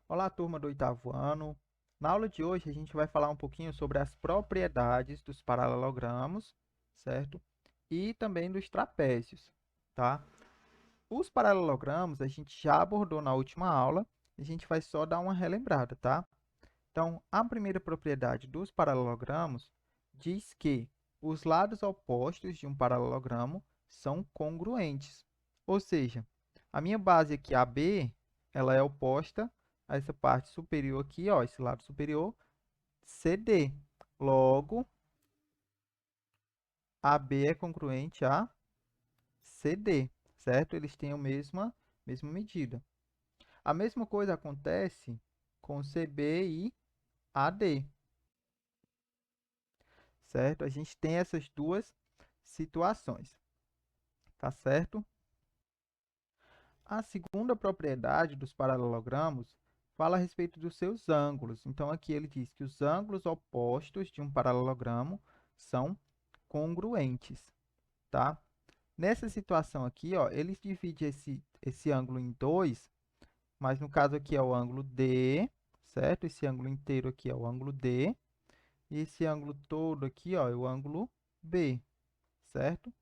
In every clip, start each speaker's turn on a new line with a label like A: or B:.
A: Olá, turma do oitavo ano. Na aula de hoje, a gente vai falar um pouquinho sobre as propriedades dos paralelogramos, certo? E também dos trapézios, tá? Os paralelogramos a gente já abordou na última aula, a gente vai só dar uma relembrada, tá? Então, a primeira propriedade dos paralelogramos diz que os lados opostos de um paralelogramo são congruentes. Ou seja, a minha base aqui, AB, ela é oposta a essa parte superior aqui, ó, esse lado superior, CD. Logo, AB é congruente a CD, certo? Eles têm a mesma medida. A mesma coisa acontece com CB e AD, certo? A gente tem essas duas situações, tá certo? A segunda propriedade dos paralelogramos fala a respeito dos seus ângulos. Então, aqui ele diz que os ângulos opostos de um paralelogramo são congruentes, tá? Nessa situação aqui, ó, eles dividem esse ângulo em dois, mas no caso aqui é o ângulo D, certo? Esse ângulo inteiro aqui é o ângulo D, e esse ângulo todo aqui, ó, é o ângulo B, certo?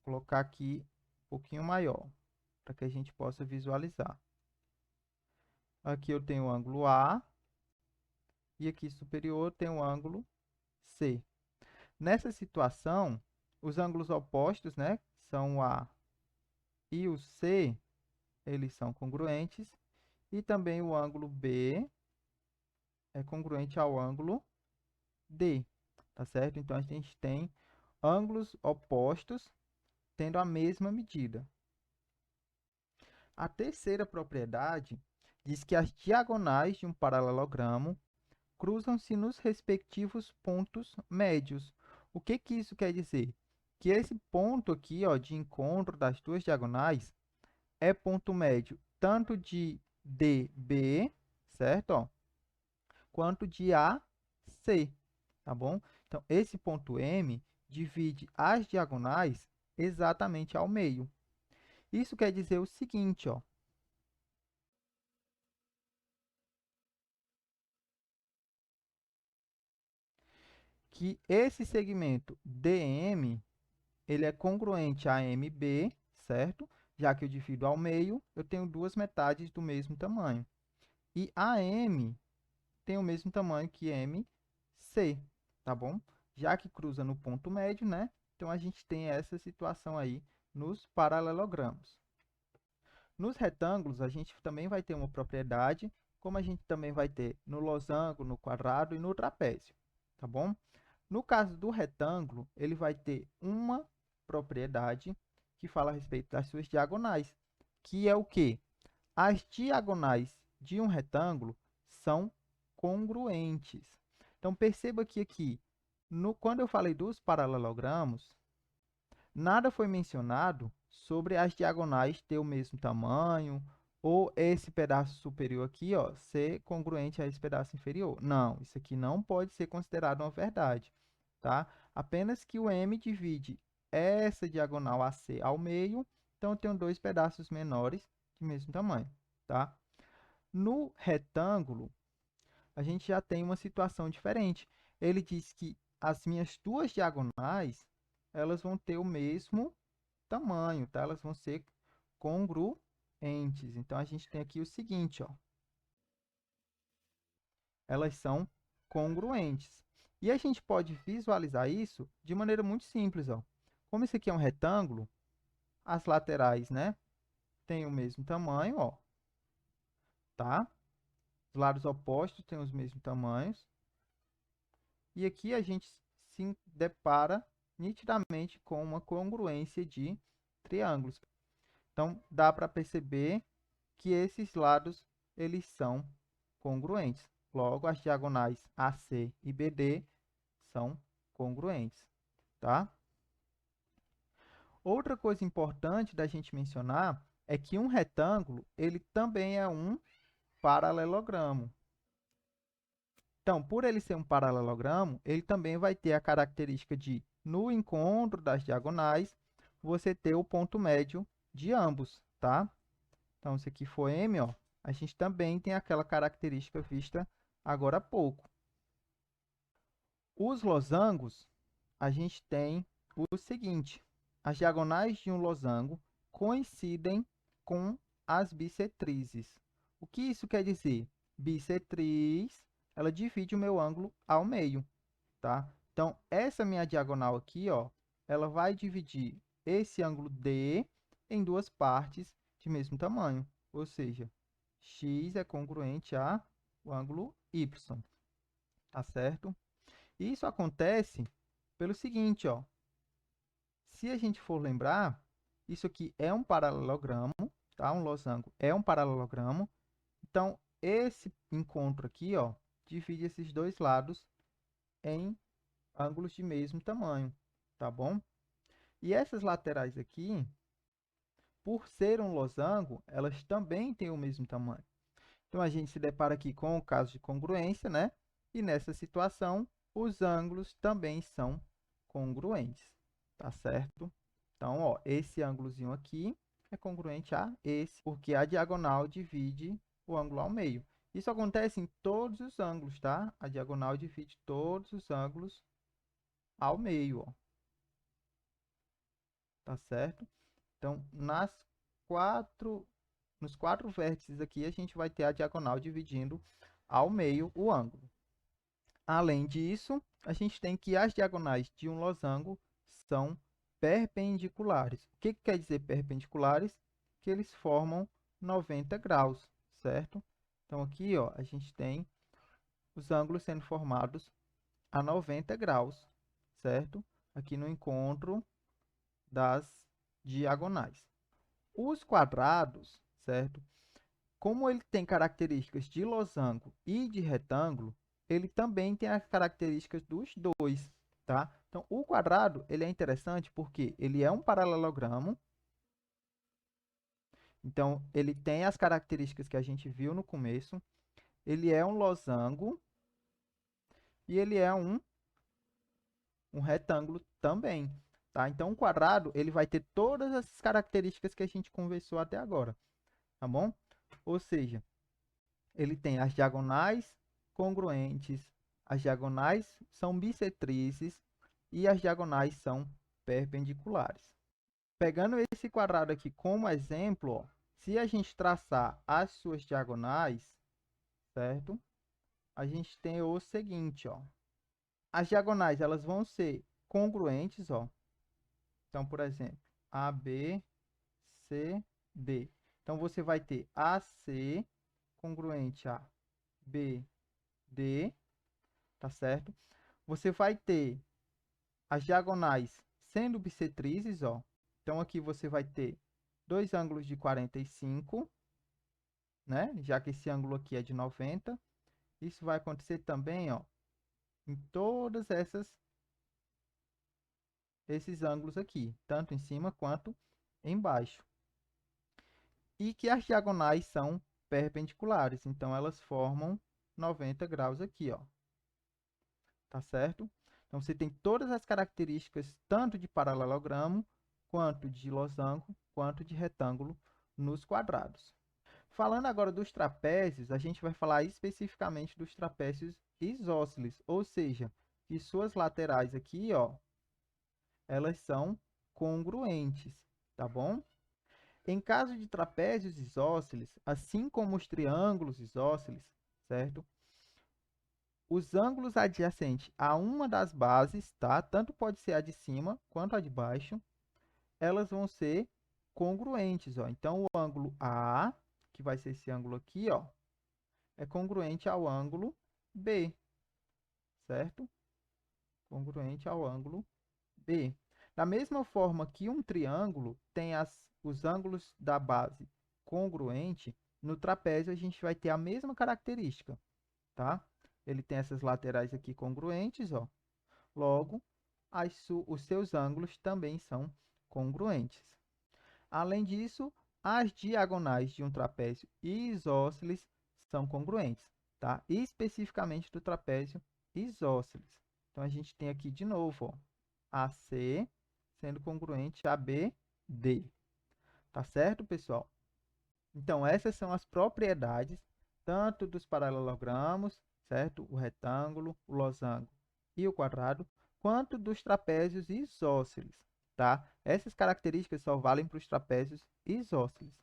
A: Vou colocar aqui um pouquinho maior, para que a gente possa visualizar. Aqui eu tenho o ângulo A, e aqui superior tem o ângulo C. Nessa situação, os ângulos opostos, né, são o A e o C, eles são congruentes, e também o ângulo B é congruente ao ângulo D, tá certo? Então, a gente tem ângulos opostos tendo a mesma medida. A terceira propriedade diz que as diagonais de um paralelogramo cruzam-se nos respectivos pontos médios. O que que isso quer dizer? Que esse ponto aqui, ó, de encontro das duas diagonais é ponto médio tanto de DB, certo? Ó, quanto de AC, tá bom? Então, esse ponto M divide as diagonais exatamente ao meio. Isso quer dizer o seguinte, ó, que esse segmento DM ele é congruente a MB, certo? Já que eu divido ao meio, eu tenho duas metades do mesmo tamanho. E AM tem o mesmo tamanho que MC, tá bom? Já que cruza no ponto médio, né? Então, a gente tem essa situação aí nos paralelogramos. Nos retângulos, a gente também vai ter uma propriedade, como a gente também vai ter no losango, no quadrado e no trapézio, tá bom? No caso do retângulo, ele vai ter uma propriedade que fala a respeito das suas diagonais, que é o quê? As diagonais de um retângulo são congruentes. Então, perceba que aqui, quando eu falei dos paralelogramos, nada foi mencionado sobre as diagonais ter o mesmo tamanho, ou esse pedaço superior aqui, ó, ser congruente a esse pedaço inferior. Não, isso aqui não pode ser considerado uma verdade, tá? Apenas que o M divide essa diagonal AC ao meio, então eu tenho dois pedaços menores de mesmo tamanho, tá? No retângulo, a gente já tem uma situação diferente. Ele diz que as minhas duas diagonais, elas vão ter o mesmo tamanho, tá? Elas vão ser congruentes. Então, a gente tem aqui o seguinte, ó. Elas são congruentes. E a gente pode visualizar isso de maneira muito simples, ó. Como esse aqui é um retângulo, as laterais, né, têm o mesmo tamanho, ó, tá? Os lados opostos têm os mesmos tamanhos. E aqui a gente se depara nitidamente com uma congruência de triângulos. Então, dá para perceber que esses lados eles são congruentes. Logo, as diagonais AC e BD são congruentes, tá? Outra coisa importante da gente mencionar é que um retângulo, ele também é um paralelogramo. Então, por ele ser um paralelogramo, ele também vai ter a característica de, no encontro das diagonais, você ter o ponto médio de ambos, tá? Então, se aqui for M, ó, a gente também tem aquela característica vista agora há pouco. Os losangos, a gente tem o seguinte: as diagonais de um losango coincidem com as bissetrizes. O que isso quer dizer? Bissetriz, ela divide o meu ângulo ao meio, tá? Então, essa minha diagonal aqui, ó, ela vai dividir esse ângulo D em duas partes de mesmo tamanho, ou seja, x é congruente ao ângulo y, tá certo? Isso acontece pelo seguinte, ó. Se a gente for lembrar, isso aqui é um paralelogramo, tá? Um losango é um paralelogramo. Então, esse encontro aqui, ó, divide esses dois lados em ângulos de mesmo tamanho, tá bom? E essas laterais aqui, por ser um losango, elas também têm o mesmo tamanho. Então, a gente se depara aqui com o caso de congruência, né? E nessa situação, os ângulos também são congruentes, tá certo? Então, ó, esse ângulozinho aqui é congruente a esse, porque a diagonal divide o ângulo ao meio. Isso acontece em todos os ângulos, tá? A diagonal divide todos os ângulos ao meio, ó. Tá certo? Então, nos quatro vértices aqui, a gente vai ter a diagonal dividindo ao meio o ângulo. Além disso, a gente tem que as diagonais de um losango são perpendiculares. O que quer dizer perpendiculares? Que eles formam 90 graus, certo? Então, aqui, ó, a gente tem os ângulos sendo formados a 90 graus, certo? Aqui no encontro das diagonais. Os quadrados, certo? Como ele tem características de losango e de retângulo, ele também tem as características dos dois, tá? Então, o quadrado, ele é interessante porque ele é um paralelogramo. Então, ele tem as características que a gente viu no começo. Ele é um losango e ele é um retângulo também, tá? Então, o quadrado, ele vai ter todas as características que a gente conversou até agora, tá bom? Ou seja, ele tem as diagonais congruentes, as diagonais são bissetrizes e as diagonais são perpendiculares. Pegando esse quadrado aqui como exemplo, ó, se a gente traçar as suas diagonais, certo? A gente tem o seguinte, ó. As diagonais, elas vão ser congruentes, ó. Então, por exemplo, AB, C, D. Então, você vai ter AC congruente a BD, tá certo? Você vai ter as diagonais sendo bissetrizes, ó. Então, aqui você vai ter dois ângulos de 45, né? Já que esse ângulo aqui é de 90. Isso vai acontecer também, ó, em todas esses ângulos aqui, tanto em cima quanto embaixo. E que as diagonais são perpendiculares, então elas formam 90 graus aqui, ó. Tá certo? Então, você tem todas as características, tanto de paralelogramo, quanto de losango, quanto de retângulo nos quadrados. Falando agora dos trapézios, a gente vai falar especificamente dos trapézios isósceles, ou seja, que suas laterais aqui, ó, elas são congruentes, tá bom? Em caso de trapézios isósceles, assim como os triângulos isósceles, certo? Os ângulos adjacentes a uma das bases, tá? Tanto pode ser a de cima quanto a de baixo, elas vão ser congruentes, ó. Então, o ângulo A, que vai ser esse ângulo aqui, ó, é congruente ao ângulo B, certo? Congruente ao ângulo B. Da mesma forma que um triângulo tem os ângulos da base congruente, no trapézio a gente vai ter a mesma característica, tá? Ele tem essas laterais aqui congruentes, ó. Logo, os seus ângulos também são congruentes. Além disso, as diagonais de um trapézio isósceles são congruentes, tá? Especificamente do trapézio isósceles. Então, a gente tem aqui de novo, ó, AC sendo congruente a BD. Tá certo, pessoal? Então, essas são as propriedades tanto dos paralelogramos, certo? O retângulo, o losango e o quadrado, quanto dos trapézios isósceles, tá? Essas características só valem para os trapézios isósceles.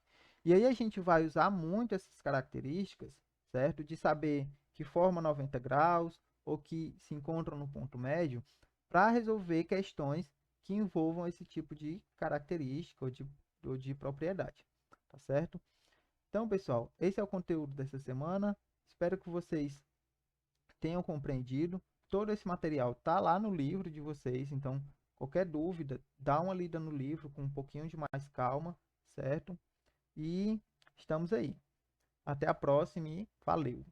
A: E aí a gente vai usar muito essas características, certo? De saber que forma 90 graus ou que se encontram no ponto médio para resolver questões que envolvam esse tipo de característica ou de propriedade, tá certo? Então, pessoal, esse é o conteúdo dessa semana. Espero que vocês tenham compreendido. Todo esse material está lá no livro de vocês, então qualquer dúvida, dá uma lida no livro com um pouquinho de mais calma, certo? E estamos aí. Até a próxima e valeu!